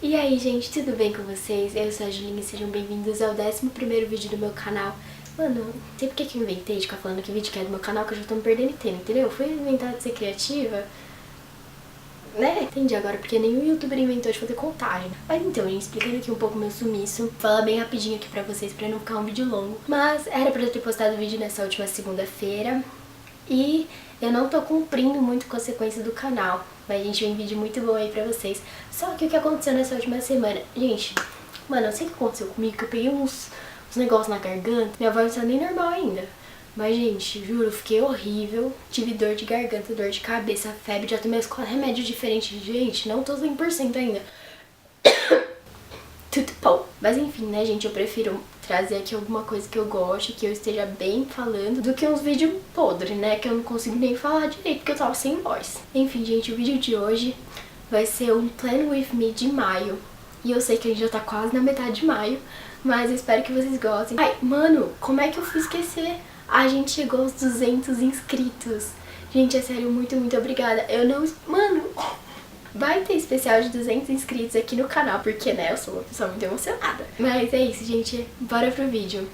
E aí, gente, tudo bem com vocês? Eu sou a Julinha e sejam bem-vindos ao 11º vídeo do meu canal. Mano, não sei porque que eu inventei de ficar falando que vídeo que é do meu canal, que eu já tô me perdendo tempo, entendeu? Fui inventar de ser criativa, né? Entendi agora, porque nenhum youtuber inventou de fazer contagem. Mas então, gente, explicando aqui um pouco meu sumiço, vou falar bem rapidinho aqui pra vocês, pra não ficar um vídeo longo. Mas era pra eu ter postado o vídeo nessa última segunda-feira e eu não tô cumprindo muito com a sequência do canal. Mas, gente, vem vídeo muito bom aí pra vocês. Só que o que aconteceu nessa última semana? Gente, mano, eu sei o que aconteceu comigo, que eu peguei uns negócios na garganta. Minha voz não tá nem normal ainda. Mas, gente, juro, fiquei horrível. Tive dor de garganta, dor de cabeça, febre. Já tomei uns 4 remédios diferentes. Gente, não tô 100% ainda. Tudo bom. Mas enfim, né, gente, eu prefiro trazer aqui alguma coisa que eu goste, que eu esteja bem falando, do que uns vídeos podres, né, que eu não consigo nem falar direito, porque eu tava sem voz. Enfim, gente, o vídeo de hoje vai ser um Plan With Me de maio. E eu sei que a gente já tá quase na metade de maio, mas eu espero que vocês gostem. Ai, mano, como é que eu fui esquecer? A gente chegou aos 200 inscritos. Gente, é sério, muito, muito obrigada. Eu não... Mano... Vai ter especial de 200 inscritos aqui no canal, porque, né, eu sou uma pessoa muito emocionada. Mas é isso, gente. Bora pro vídeo.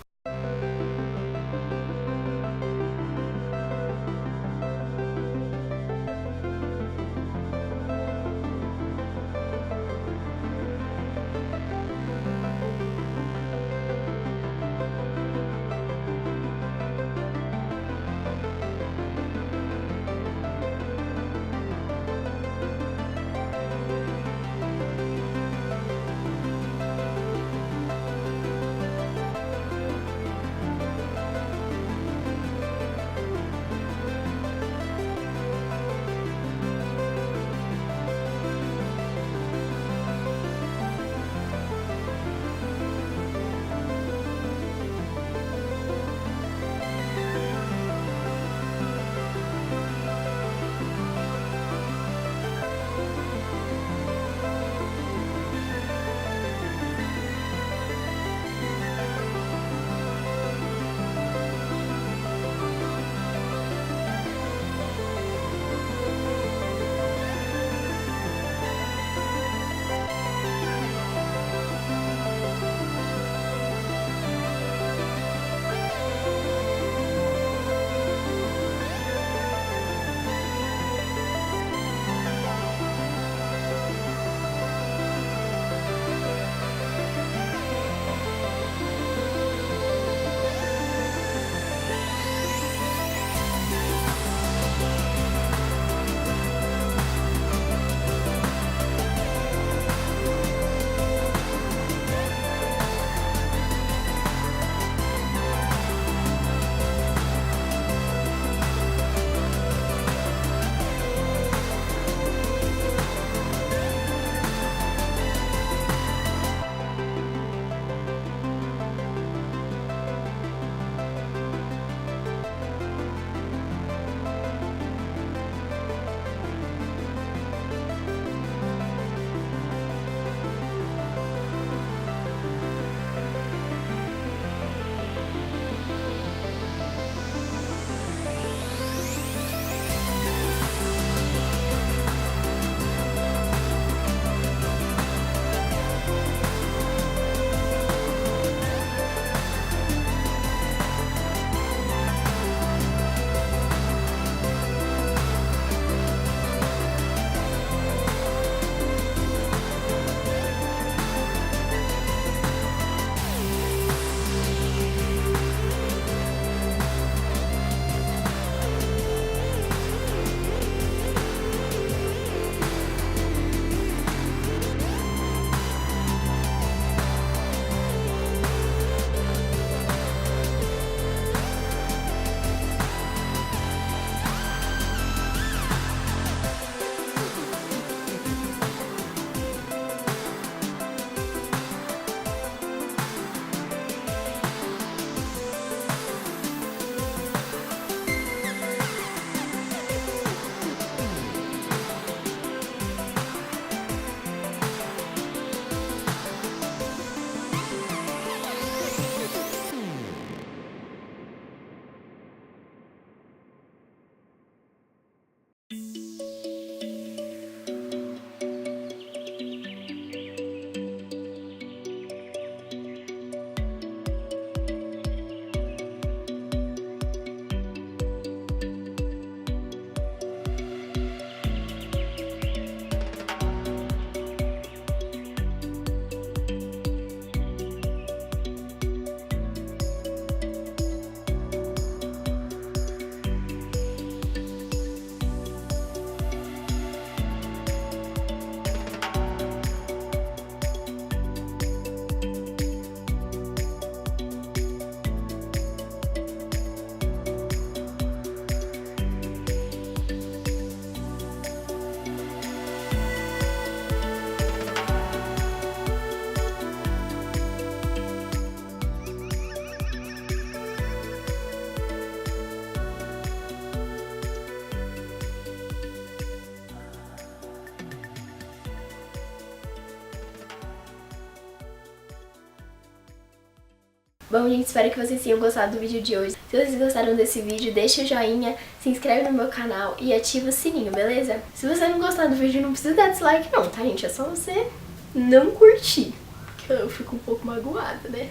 Bom, gente, espero que vocês tenham gostado do vídeo de hoje. Se vocês gostaram desse vídeo, deixa o joinha, se inscreve no meu canal e ativa o sininho, beleza? Se você não gostar do vídeo, não precisa dar dislike não, tá, gente? É só você não curtir, porque eu fico um pouco magoada, né?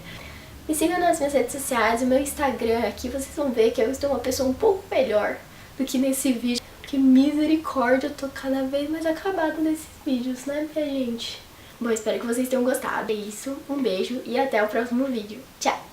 Me sigam nas minhas redes sociais, o meu Instagram aqui, vocês vão ver que eu estou uma pessoa um pouco melhor do que nesse vídeo. Que misericórdia, eu tô cada vez mais acabada nesses vídeos, né, minha gente? Bom, espero que vocês tenham gostado. É isso, um beijo e até o próximo vídeo. Tchau!